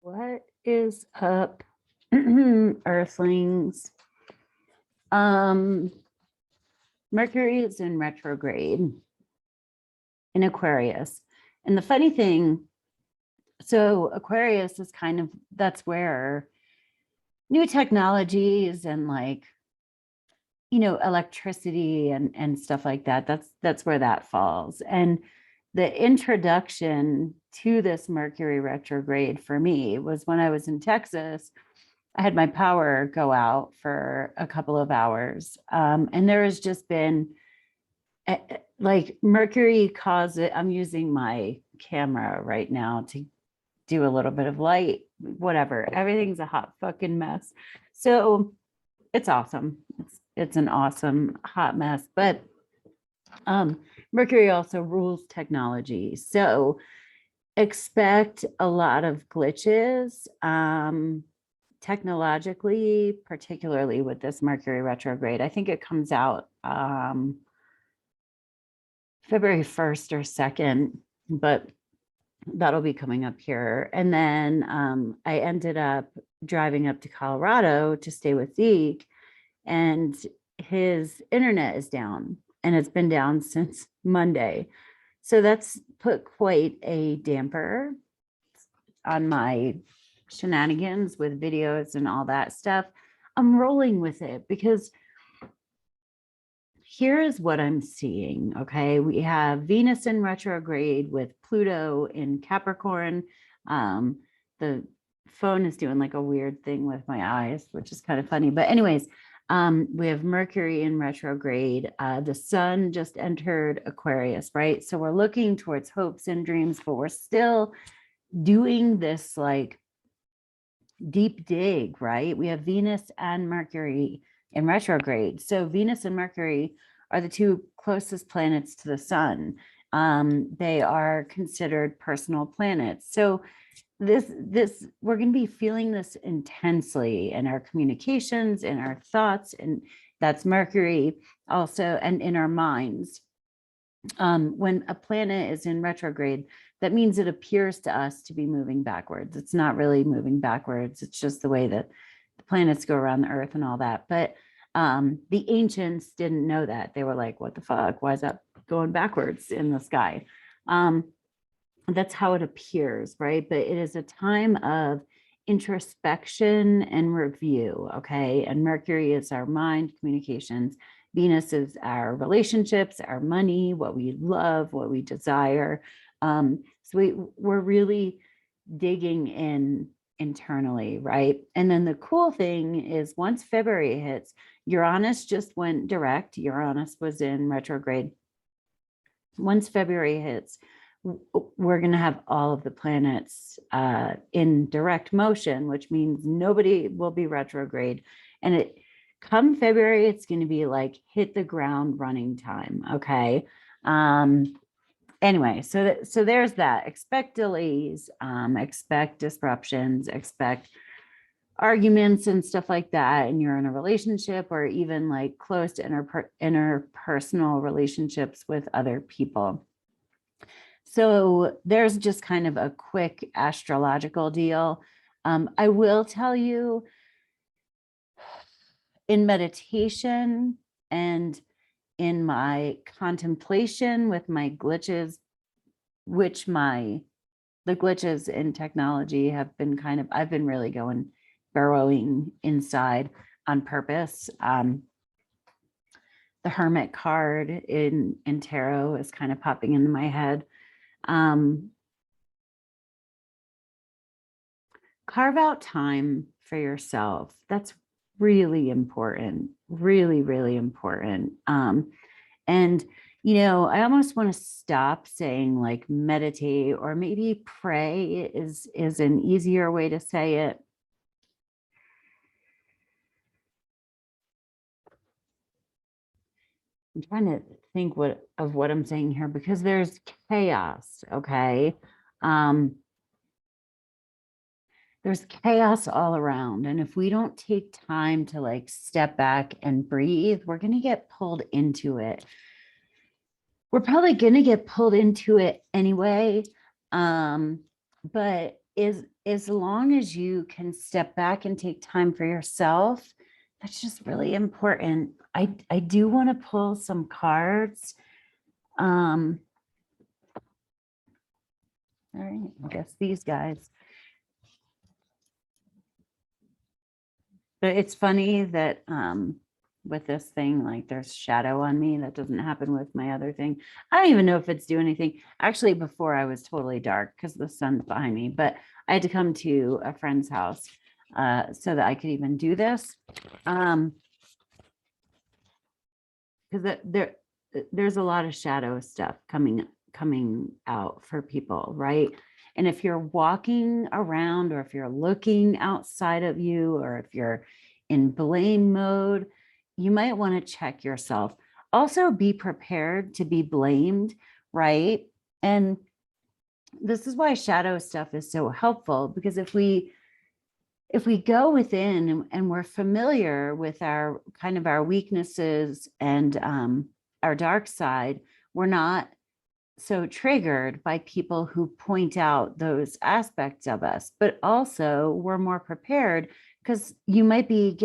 What is up, Earthlings? Mercury is in retrograde in Aquarius. And the funny thing, so Aquarius is kind of, that's where new technologies and electricity and stuff like that, that's where that falls. And the introduction to this Mercury retrograde for me was when I was in Texas. I had my power go out for a couple of hours. And there has just been Mercury cause it. I'm using my camera right now to do a little bit of light, whatever. Everything's a hot fucking mess. So it's awesome. It's an awesome hot mess, but Mercury also rules technology. So expect a lot of glitches technologically, particularly with this Mercury retrograde. I think it comes out February 1st or 2nd, but that'll be coming up here. And then I ended up driving up to Colorado to stay with Zeke, and his internet is down, and it's been down since Monday. So that's put quite a damper on my shenanigans with videos and all that stuff. I'm rolling with it because here is what I'm seeing. Okay, we have Venus in retrograde with Pluto in Capricorn. The phone is doing like a weird thing with my eyes, which is kind of funny. But anyways, we have Mercury in retrograde. The sun just entered Aquarius, right? So we're looking towards hopes and dreams, but we're still doing this like deep dig, right? We have Venus and Mercury in retrograde. So Venus and Mercury are the two closest planets to the sun. They are considered personal planets. So this we're going to be feeling this intensely in our communications, in our thoughts, and that's Mercury also, and in our minds. When a planet is in retrograde, that means it appears to us to be moving backwards. It's not really moving backwards. It's just the way that the planets go around the earth and all that. But the ancients didn't know that. They were like, what the fuck? Why is that going backwards in the sky? That's how it appears, right? But it is a time of introspection and review, okay? And Mercury is our mind, communications. Venus is our relationships, our money, what we love, what we desire. So we're really digging in internally, right? And then the cool thing is once February hits, Uranus just went direct. Uranus was in retrograde. Once February hits, we're going to have all of the planets in direct motion, which means nobody will be retrograde. And it come February, it's going to be like hit the ground running time. Okay. Anyway, so there's that. Expect delays, expect disruptions, expect arguments and stuff like that. And you're in a relationship or even like close to interpersonal relationships with other people. So there's just kind of a quick astrological deal. I will tell you, in meditation and in my contemplation with my glitches, the glitches in technology have been I've been really going burrowing inside on purpose. The Hermit card in tarot is kind of popping into my head. Carve out time for yourself. That's really important, really, really important. And, I almost want to stop saying like meditate, or maybe pray is an easier way to say it. I'm trying to think of what I'm saying here, because there's chaos. Okay. There's chaos all around. And if we don't take time to like step back and breathe, we're going to get pulled into it. We're probably going to get pulled into it anyway. But is as long as you can step back and take time for yourself, that's just really important. I do want to pull some cards. All right, I guess these guys. But it's funny that with this thing, like there's shadow on me. That doesn't happen with my other thing. I don't even know if it's doing anything. Actually, before I was totally dark because the sun's behind me, but I had to come to a friend's house so that I could even do this. Because there's a lot of shadow stuff coming out for people, right? And if you're walking around, or if you're looking outside of you, or if you're in blame mode, you might want to check yourself. Also, be prepared to be blamed, right? And this is why shadow stuff is so helpful, because if we go within and we're familiar with our kind of our weaknesses and our dark side, we're not so triggered by people who point out those aspects of us, but also we're more prepared because you might be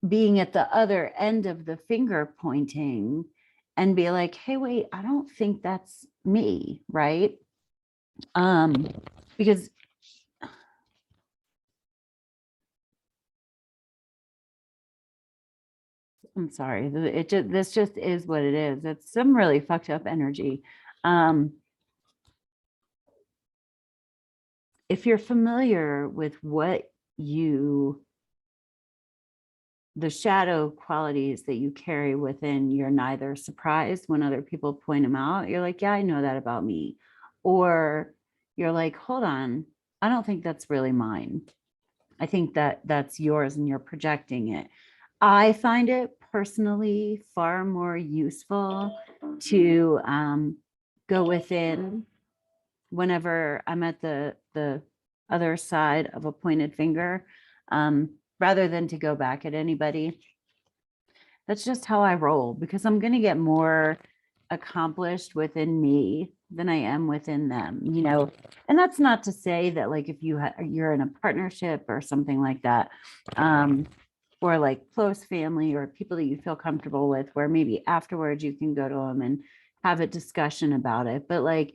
being at the other end of the finger pointing and be like, hey, wait, I don't think that's me, right? Because I'm sorry, this just is what it is. It's some really fucked up energy. If you're familiar with the shadow qualities that you carry within, you're neither surprised when other people point them out. You're like, yeah, I know that about me. Or you're like, hold on, I don't think that's really mine. I think that that's yours and you're projecting it. I find it personally far more useful to go within whenever I'm at the other side of a pointed finger, rather than to go back at anybody. That's just how I roll, because I'm going to get more accomplished within me than I am within them, you know. And that's not to say that, like, if you're in a partnership or something like that, or like close family or people that you feel comfortable with, where maybe afterwards you can go to them and have a discussion about it. But like,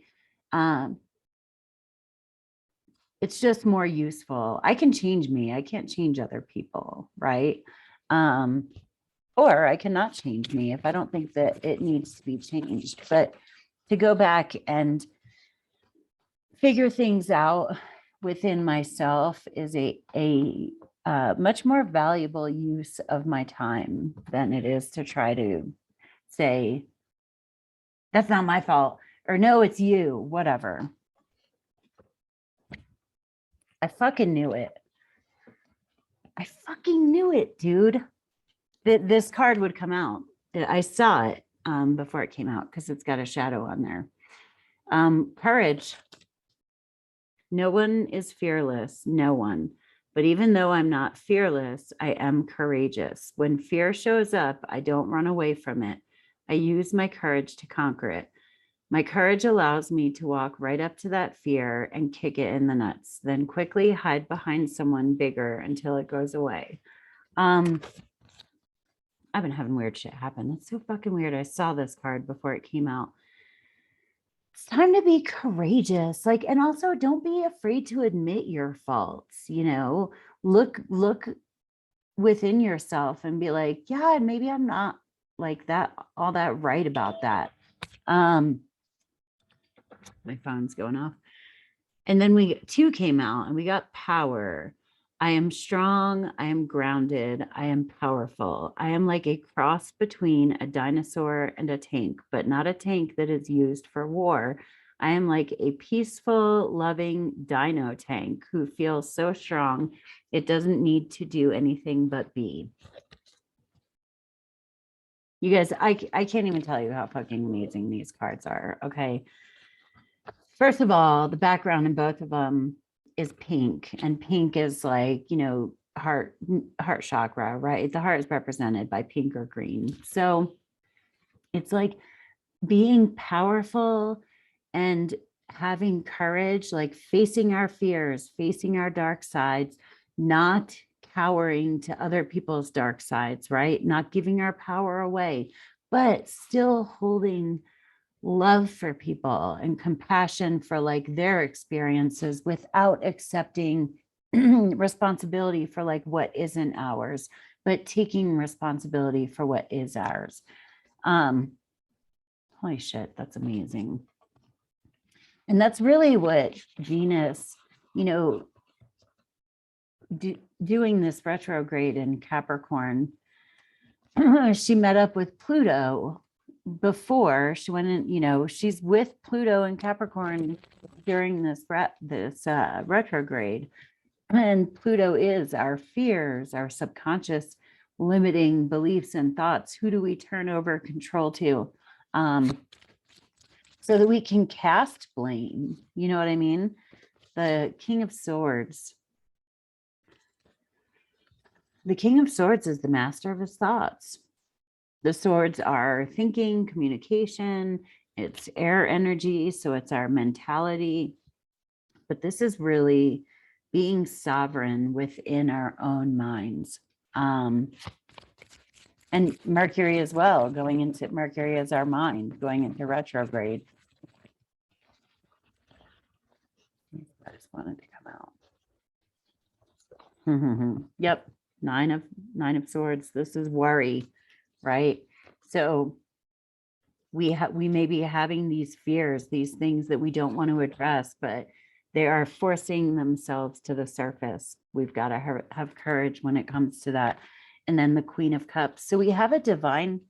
it's just more useful. I can change me. I can't change other people, right? Or I cannot change me if I don't think that it needs to be changed. But to go back and figure things out within myself is a much more valuable use of my time than it is to try to say, that's not my fault, or no, it's you, whatever. I fucking knew it. I fucking knew it, dude. That this card would come out. I saw it before it came out because it's got a shadow on there. Courage. No one is fearless. No one. But even though I'm not fearless, I am courageous. When fear shows up, I don't run away from it. I use my courage to conquer it. My courage allows me to walk right up to that fear and kick it in the nuts, then quickly hide behind someone bigger until it goes away. I've been having weird shit happen. It's so fucking weird. I saw this card before it came out. It's time to be courageous. Like, and also don't be afraid to admit your faults, you know. Look within yourself and be like, yeah, maybe I'm not like that, all that right about that. My phone's going off. And then two came out and we got power. I am strong. I am grounded. I am powerful. I am like a cross between a dinosaur and a tank, but not a tank that is used for war. I am like a peaceful, loving dino tank who feels so strong it doesn't need to do anything but be. You guys, I can't even tell you how fucking amazing these cards are. Okay. First of all, the background in both of them is pink, and pink is like, you know, heart chakra, right? The heart is represented by pink or green. So it's like being powerful and having courage, like facing our fears, facing our dark sides, not cowering to other people's dark sides, right? Not giving our power away, but still holding love for people and compassion for like their experiences without accepting responsibility for like what isn't ours, but taking responsibility for what is ours. Holy shit, that's amazing. And that's really what Venus, you know, doing this retrograde in Capricorn, she met up with Pluto before she went in, you know, she's with Pluto and Capricorn during this retrograde. And Pluto is our fears, our subconscious limiting beliefs and thoughts. Who do we turn over control to? So that we can cast blame. You know what I mean? The King of Swords. The King of Swords is the master of his thoughts. The swords are thinking, communication, it's air energy, so it's our mentality. But this is really being sovereign within our own minds. And Mercury as well, going into Mercury as our mind, going into retrograde. I just wanted to come out. Yep, nine of swords. This is worry, right? So we may be having these fears, these things that we don't want to address, but they are forcing themselves to the surface. We've got to have courage when it comes to that. And then the Queen of Cups. So we have a divine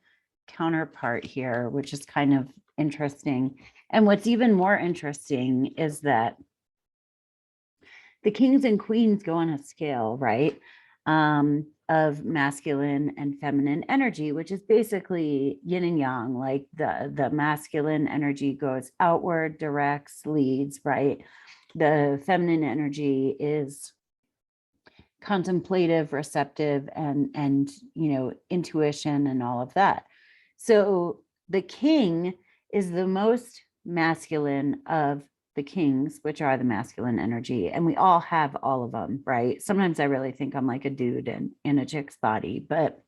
counterpart here, which is kind of interesting. And what's even more interesting is that the kings and queens go on a scale, right? Of masculine and feminine energy, which is basically yin and yang. Like the masculine energy goes outward, directs, leads, right? The feminine energy is contemplative, receptive, and you know, intuition and all of that. So the king is the most masculine of the kings, which are the masculine energy, and we all have all of them, right? Sometimes I really think I'm like a dude in a chick's body, but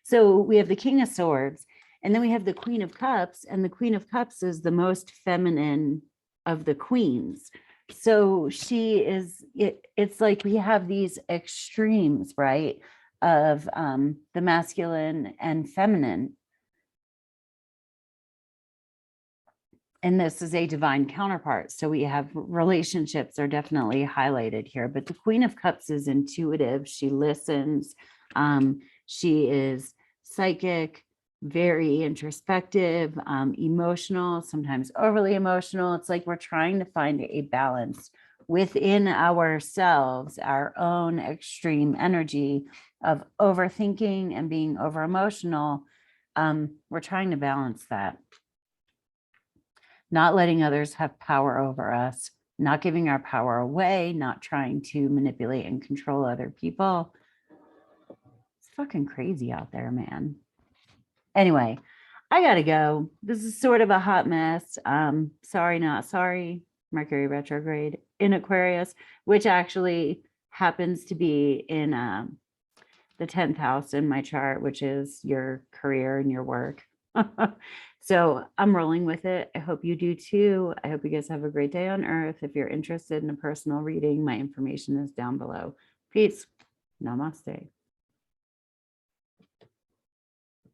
so we have the King of Swords, and then we have the Queen of Cups, and the Queen of Cups is the most feminine of the queens. So she is, it's like we have these extremes, right, of the masculine and feminine. And this is a divine counterpart. So we have relationships are definitely highlighted here, but the Queen of Cups is intuitive. She listens. She is psychic, very introspective, emotional, sometimes overly emotional. It's like we're trying to find a balance within ourselves, our own extreme energy of overthinking and being over emotional. We're trying to balance that. Not letting others have power over us, not giving our power away, not trying to manipulate and control other people. It's fucking crazy out there, man. Anyway, I gotta go. This is sort of a hot mess. Sorry, not sorry. Mercury retrograde in Aquarius, which actually happens to be in the 10th house in my chart, which is your career and your work. So I'm rolling with it. I hope you do too. I hope you guys have a great day on Earth. If you're interested in a personal reading, my information is down below. Peace. Namaste.